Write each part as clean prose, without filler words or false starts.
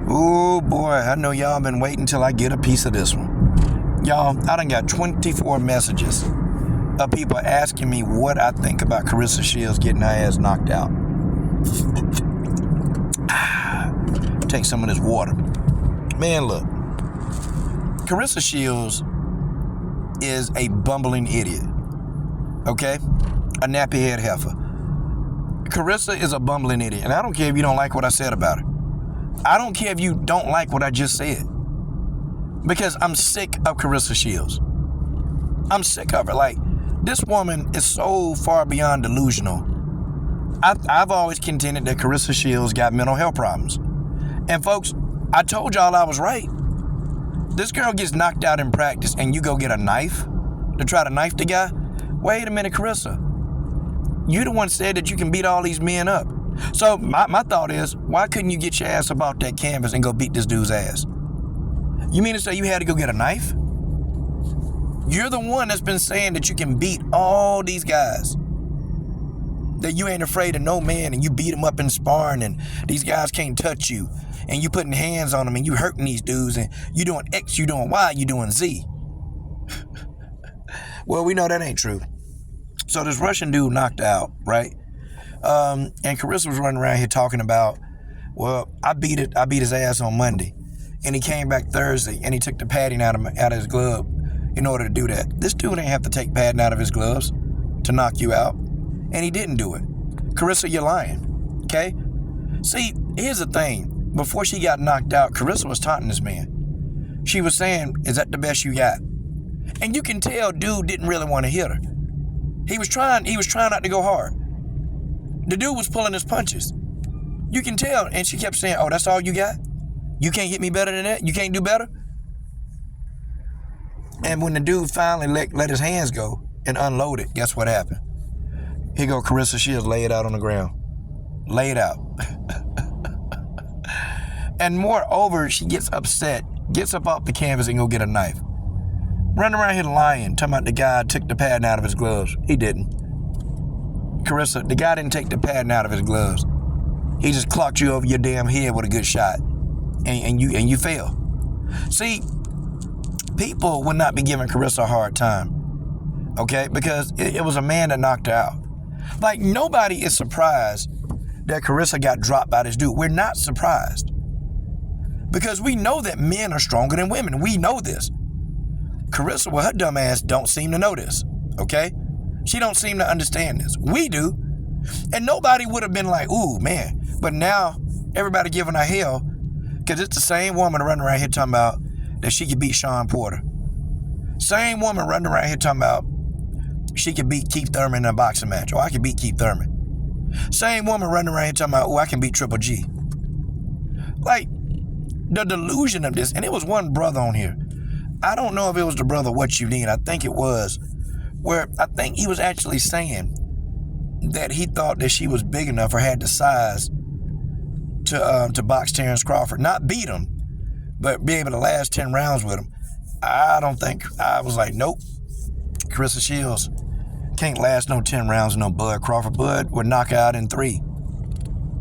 Oh boy, I know y'all been waiting till I get a piece of this one. Y'all, I done got 24 messages of people asking me what I think about Claressa Shields getting her ass knocked out. Take some of this water. Man, look. Claressa Shields is a bumbling idiot. Okay? A nappy head heifer. Claressa is a bumbling idiot. And I don't care if you don't like what I said about her. I don't care if you don't like what I just said. Because I'm sick of Claressa Shields. I'm sick of her. Like, this woman is so far beyond delusional. I've always contended that Claressa Shields got mental health problems. And folks, I told y'all I was right. This girl gets knocked out in practice and you go get a knife to try to knife the guy? Wait a minute, Claressa. You the one said that you can beat all these men up. So my thought is, why couldn't you get your ass up off that canvas and go beat this dude's ass? You mean to say you had to go get a knife? You're the one that's been saying that you can beat all these guys. That you ain't afraid of no man and you beat them up in sparring and these guys can't touch you. And you putting hands on them and you hurting these dudes and you doing X, you doing Y, you doing Z. Well, we know that ain't true. So this Russian dude knocked out, right? And Claressa was running around here talking about, well, I beat his ass on Monday. And he came back Thursday and he took the padding out of his glove in order to do that. This dude ain't have to take padding out of his gloves to knock you out. And he didn't do it. Claressa, you're lying. Okay? See, here's the thing. Before she got knocked out, Claressa was taunting this man. She was saying, is that the best you got? And you can tell dude didn't really want to hit her. He was trying not to go hard. The dude was pulling his punches. You can tell. And she kept saying, oh, that's all you got? You can't hit me better than that? You can't do better? And when the dude finally let his hands go and unload it, guess what happened? Here go Claressa Shields, lay it out on the ground. Lay it out. And moreover, she gets upset, gets up off the canvas and go get a knife. Running around here lying, talking about the guy took the padding out of his gloves. He didn't. Claressa, the guy didn't take the padding out of his gloves. He just clocked you over your damn head with a good shot. And you fail. See, people would not be giving Claressa a hard time. Okay? Because it was a man that knocked her out. Like, nobody is surprised that Claressa got dropped by this dude. We're not surprised. Because we know that men are stronger than women. We know this. Claressa, well, her dumb ass don't seem to know this. Okay? She don't seem to understand this. We do. And nobody would have been like, ooh, man. But now, everybody giving her hell because it's the same woman running around here talking about that she could beat Sean Porter. Same woman running around here talking about she could beat Keith Thurman in a boxing match. Or I could beat Keith Thurman. Same woman running around here talking about, oh, I can beat Triple G. Like, the delusion of this. And it was one brother on here. I don't know if it was the brother What You Need. I think it was. Where I think he was actually saying that he thought that she was big enough or had the size to box Terrence Crawford. Not beat him, but be able to last 10 rounds with him. I was like, nope. Claressa Shields can't last no 10 rounds with no Bud Crawford. Bud would knock her out in 3.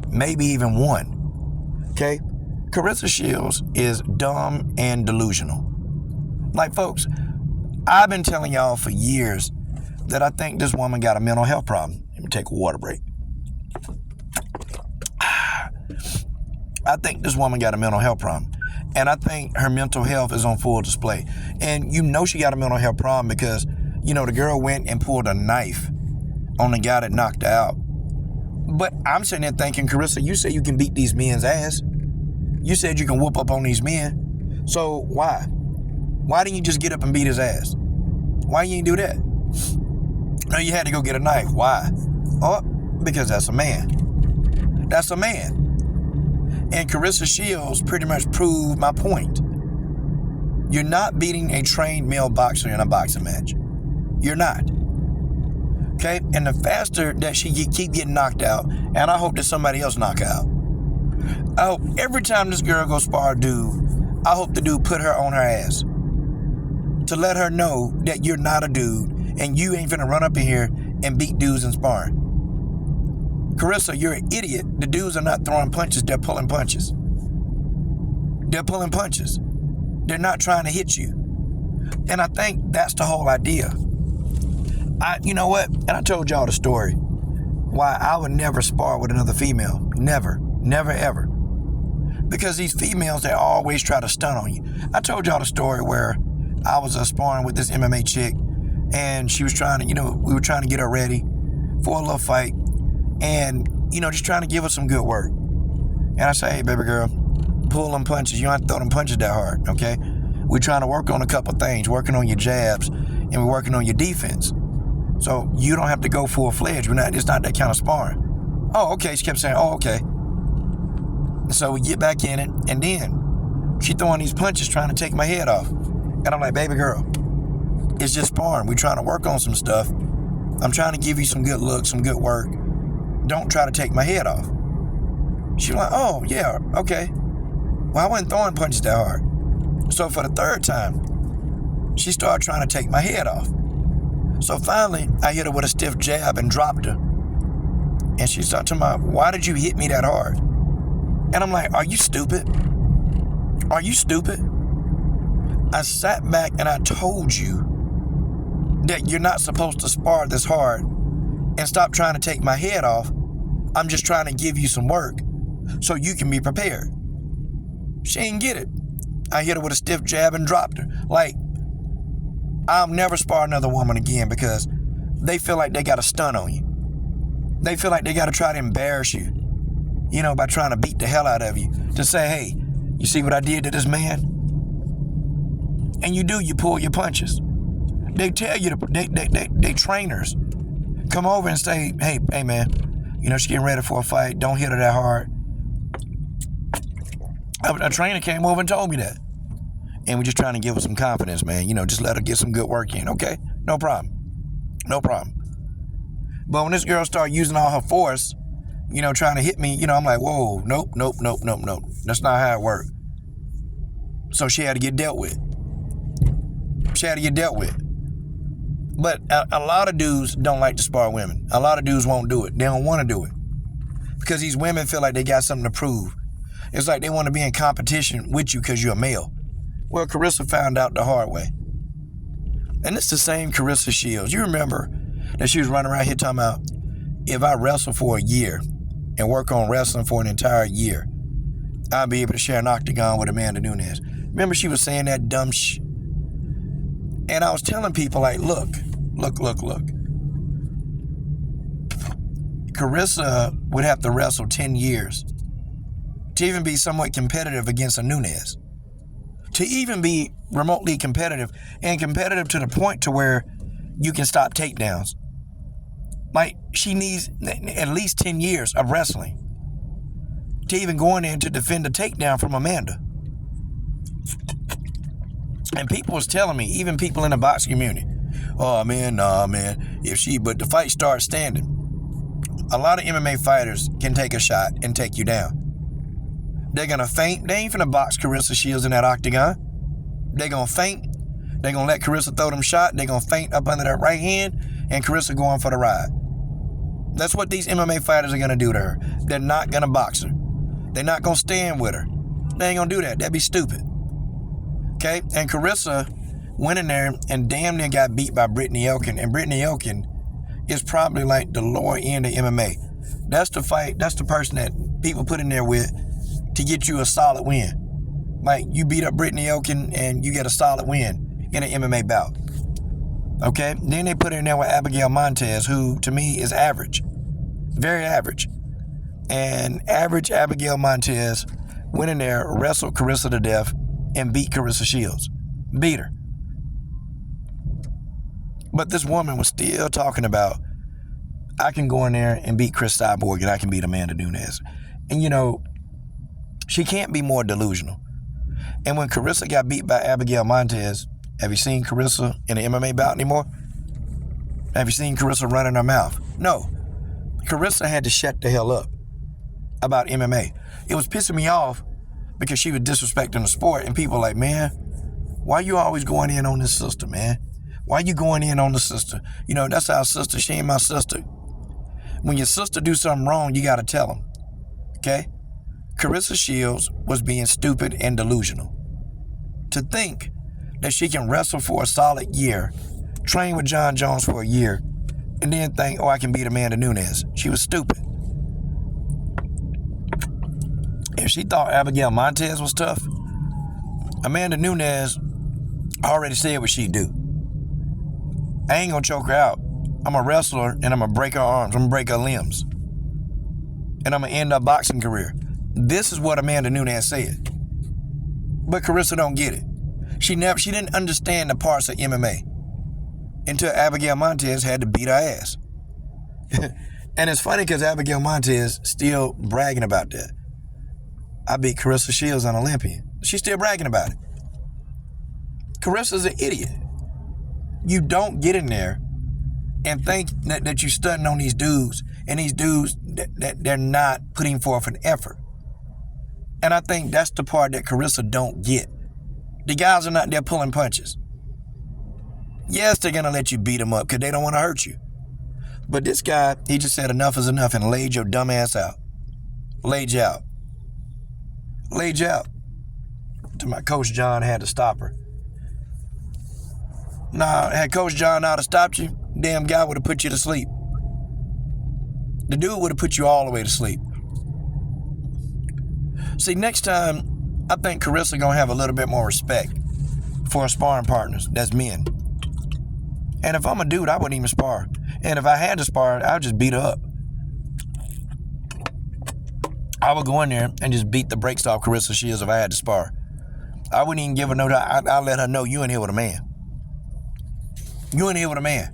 Maybe even 1. Okay? Claressa Shields is dumb and delusional. Like, folks, I've been telling y'all for years that I think this woman got a mental health problem. Let me take a water break. I think this woman got a mental health problem. And I think her mental health is on full display. And you know she got a mental health problem because, you know, the girl went and pulled a knife on the guy that knocked her out. But I'm sitting there thinking, Claressa, you say you can beat these men's ass. You said you can whoop up on these men. So why? Why didn't you just get up and beat his ass? Why you ain't do that? No, you had to go get a knife. Why? Oh, because that's a man. That's a man. And Claressa Shields pretty much proved my point. You're not beating a trained male boxer in a boxing match. You're not. Okay? And the faster that she keep getting knocked out, and I hope that somebody else knock her out. I hope every time this girl goes spar a dude, I hope the dude put her on her ass to let her know that you're not a dude and you ain't finna run up in here and beat dudes in sparring. Claressa, you're an idiot. The dudes are not throwing punches, they're pulling punches. They're pulling punches. They're not trying to hit you. And I think that's the whole idea. You know what? And I told y'all the story. Why I would never spar with another female. Never. Never, ever. Because these females, they always try to stun on you. I told y'all the story where I was sparring with this MMA chick, and she was trying to, we were trying to get her ready for a little fight, and, just trying to give her some good work. And I say, hey, baby girl, pull them punches. You don't have to throw them punches that hard, okay? We're trying to work on a couple things, working on your jabs, and we're working on your defense. So you don't have to go full-fledged. It's not that kind of sparring. Oh, okay. She kept saying, oh, okay. So we get back in it, and then she throwing these punches trying to take my head off. And I'm like, baby girl, it's just sparring. We're trying to work on some stuff. I'm trying to give you some good looks, some good work. Don't try to take my head off. She's like, oh, yeah, okay. Well, I wasn't throwing punches that hard. So for the third time, she started trying to take my head off. So finally, I hit her with a stiff jab and dropped her. And she started talking about, why did you hit me that hard? And I'm like, are you stupid? Are you stupid? I sat back and I told you that you're not supposed to spar this hard and stop trying to take my head off. I'm just trying to give you some work so you can be prepared. She ain't get it. I hit her with a stiff jab and dropped her. Like, I'll never spar another woman again because they feel like they got to stun on you. They feel like they got to try to embarrass you, by trying to beat the hell out of you. To say, hey, you see what I did to this man? And you pull your punches. They tell you, they trainers come over and say, hey man, she's getting ready for a fight. Don't hit her that hard. A trainer came over and told me that. And we're just trying to give her some confidence, man. Just let her get some good work in, okay? No problem. No problem. But when this girl started using all her force, trying to hit me, I'm like, whoa, nope. That's not how it works. So she had to get dealt with. But a lot of dudes don't like to spar women. A lot of dudes won't do it. They don't want to do it. Because these women feel like they got something to prove. It's like they want to be in competition with you because you're a male. Well, Claressa found out the hard way. And it's the same Claressa Shields. You remember that she was running around here talking about, if I wrestle for a year and work on wrestling for an entire year, I'll be able to share an octagon with Amanda Nunes. Remember she was saying that dumb shit? And I was telling people, like, look. Claressa would have to wrestle 10 years to even be somewhat competitive against a Nunes. To even be remotely competitive, and competitive to the point to where you can stop takedowns. Like, she needs at least 10 years of wrestling to even go in there to defend a takedown from Amanda. And people was telling me, even people in the boxing community, oh man, nah man, but the fight starts standing. A lot of MMA fighters can take a shot and take you down. They're gonna feint. They ain't finna box Claressa Shields in that octagon. They're gonna feint. They're gonna let Claressa throw them shot. They're gonna feint up under that right hand, and Claressa going for the ride. That's what these MMA fighters are gonna do to her. They're not gonna box her. They're not gonna stand with her. They ain't gonna do that. That'd be stupid. Okay? And Claressa went in there and damn near got beat by Brittany Elkin. And Brittany Elkin is probably like the lower end of MMA. That's the fight. That's the person that people put in there with to get you a solid win. Like, you beat up Brittany Elkin and you get a solid win in an MMA bout. Okay? Then they put her in there with Abigail Montez, who to me is average. Very average. And average Abigail Montez went in there, wrestled Claressa to death, and beat Claressa Shields. Beat her. But this woman was still talking about, I can go in there and beat Chris Cyborg and I can beat Amanda Nunes. And she can't be more delusional. And when Claressa got beat by Abigail Montez, have you seen Claressa in an MMA bout anymore? Have you seen Claressa running her mouth? No. Claressa had to shut the hell up about MMA. It was pissing me off because she was disrespecting the sport, and people were like, man, why you always going in on this sister, man? Why you going in on the sister? That's our sister. She ain't my sister. When your sister do something wrong, you got to tell them, okay? Claressa Shields was being stupid and delusional. To think that she can wrestle for a solid year, train with John Jones for a year, and then think, oh, I can beat Amanda Nunes. She was stupid. If she thought Abigail Montez was tough, Amanda Nunes already said what she'd do. I ain't gonna choke her out. I'm a wrestler and I'm gonna break her arms. I'm gonna break her limbs. And I'm gonna end her boxing career. This is what Amanda Nunes said. But Claressa don't get it. She didn't understand the parts of MMA until Abigail Montez had to beat her ass. And it's funny because Abigail Montez still bragging about that. I beat Claressa Shields on Olympian. She's still bragging about it. Claressa's an idiot. You don't get in there and think that you're stunting on these dudes, and these dudes, that they're not putting forth an effort. And I think that's the part that Claressa don't get. The guys are not there pulling punches. Yes, they're going to let you beat them up because they don't want to hurt you. But this guy, he just said enough is enough and laid your dumb ass out. Laid you out. Laid you out. To my Coach John had to stop her. Nah, had Coach John not have stopped you, damn guy would have put you to sleep. The dude would have put you all the way to sleep. See, next time, I think Claressa gonna have a little bit more respect for her sparring partners. That's men. And if I'm a dude, I wouldn't even spar. And if I had to spar, I'd just beat her up. I would go in there and just beat the brakes off Claressa Shields if I had to spar. I wouldn't even give her no time. I'd let her know you in here with a man. You in here with a man.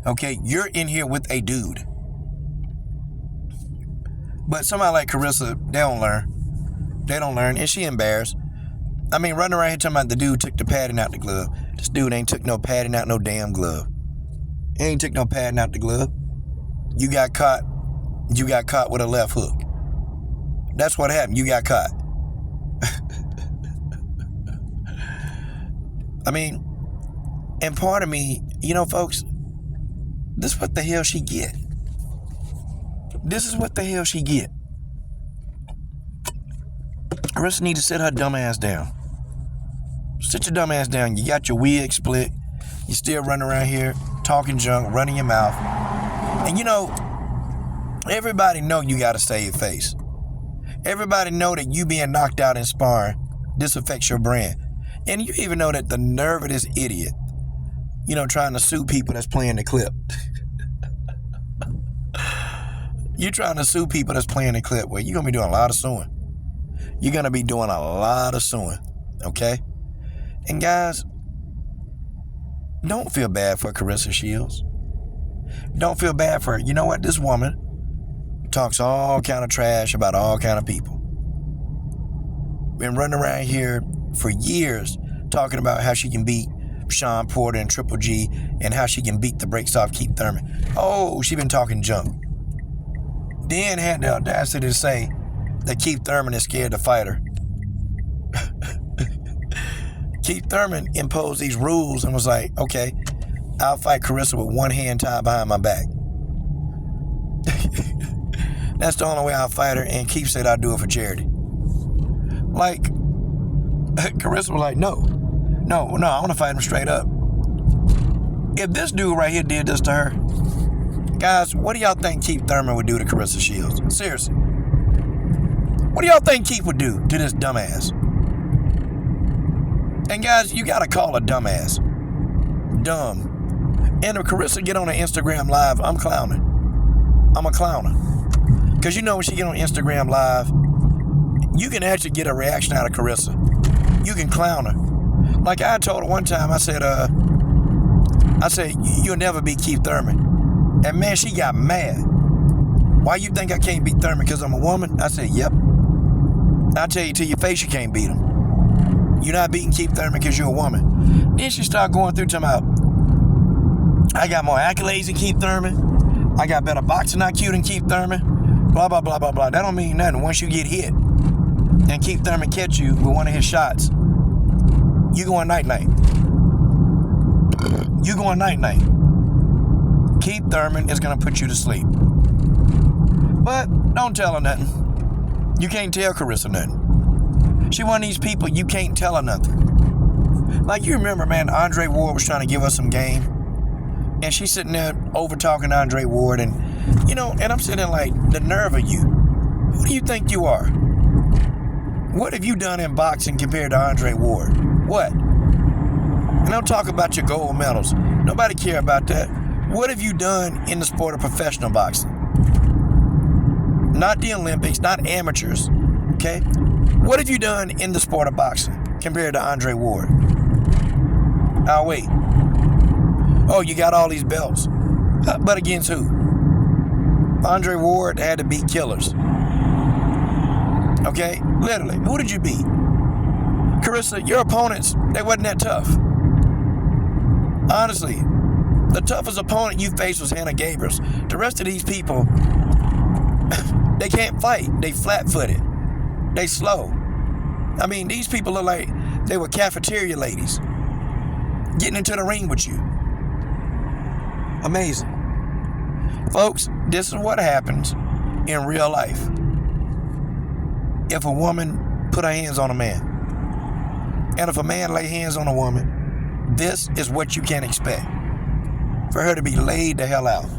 Okay, you're in here with a dude. But somebody like Claressa, they don't learn. They don't learn, and she embarrassed. I mean, running around here talking about the dude took the padding out the glove. This dude ain't took no padding out no damn glove. He ain't took no padding out the glove. You got caught. You got caught with a left hook. That's what happened. You got caught. I mean, and part of me, you know, folks, this is what the hell she get. This is what the hell she get. Claressa need to sit her dumb ass down. Sit your dumb ass down. You got your wig split. You still running around here talking junk, running your mouth. And you know, everybody know you got to save face. Everybody know that you being knocked out in sparring, this affects your brand. And you even know that the nerve of this idiot, you know, trying to sue people that's playing the clip. You trying to sue people that's playing the clip. Well, you're going to be doing a lot of suing. You're going to be doing a lot of suing, okay? And guys, don't feel bad for Claressa Shields. Don't feel bad for her. You know what? This woman talks all kind of trash about all kind of people. Been running around here for years talking about how she can beat Sean Porter and Triple G and how she can beat the brakes off Keith Thurman. Oh, she been talking junk. Then had the audacity to say that Keith Thurman is scared to fight her. Keith Thurman imposed these rules and was like, okay, I'll fight Claressa with one hand tied behind my back. That's the only way I'll fight her, and Keith said I'll do it for charity. Like, Claressa was like, no, I want to fight him straight up. If this dude right here did this to her, guys, what do y'all think Keith Thurman would do to Claressa Shields? Seriously. What do y'all think Keith would do to this dumbass? And guys, you gotta call a dumbass dumb. And if Claressa get on an Instagram Live, I'm clowning. I'm a clowner. Because you know when she get on Instagram Live, you can actually get a reaction out of Claressa. You can clown her. Like I told her one time, I said, you'll never beat Keith Thurman. And man, she got mad. Why you think I can't beat Thurman? Because I'm a woman? I said, yep. I'll tell you to your face you can't beat him. You're not beating Keith Thurman because you're a woman. Then she started going through talking about, I got more accolades than Keith Thurman. I got better boxing IQ than Keith Thurman. Blah, blah, blah, blah, blah. That don't mean nothing. Once you get hit and Keith Thurman catch you with one of his shots, you going night-night. You going night-night. Keith Thurman is going to put you to sleep. But don't tell her nothing. You can't tell Claressa nothing. She one of these people you can't tell her nothing. Like, you remember, man, Andre Ward was trying to give us some game, and she's sitting there over talking to Andre Ward, and and I'm sitting there like, the nerve of you. Who do you think you are? What have you done in boxing compared to Andre Ward? What? And don't talk about your gold medals. Nobody care about that. What have you done in the sport of professional boxing? Not the Olympics, not amateurs, okay? What have you done in the sport of boxing compared to Andre Ward? Oh, wait. Oh, you got all these belts. But against who? Andre Ward had to beat killers. Okay? Literally. Who did you beat? Claressa, your opponents, they wasn't that tough. Honestly, the toughest opponent you faced was Hannah Gabriels. The rest of these people, they can't fight. They flat-footed. They slow. I mean, these people look like they were cafeteria ladies getting into the ring with you. Amazing. Folks, this is what happens in real life if a woman put her hands on a man. And if a man lay hands on a woman, this is what you can expect. For her to be laid the hell out.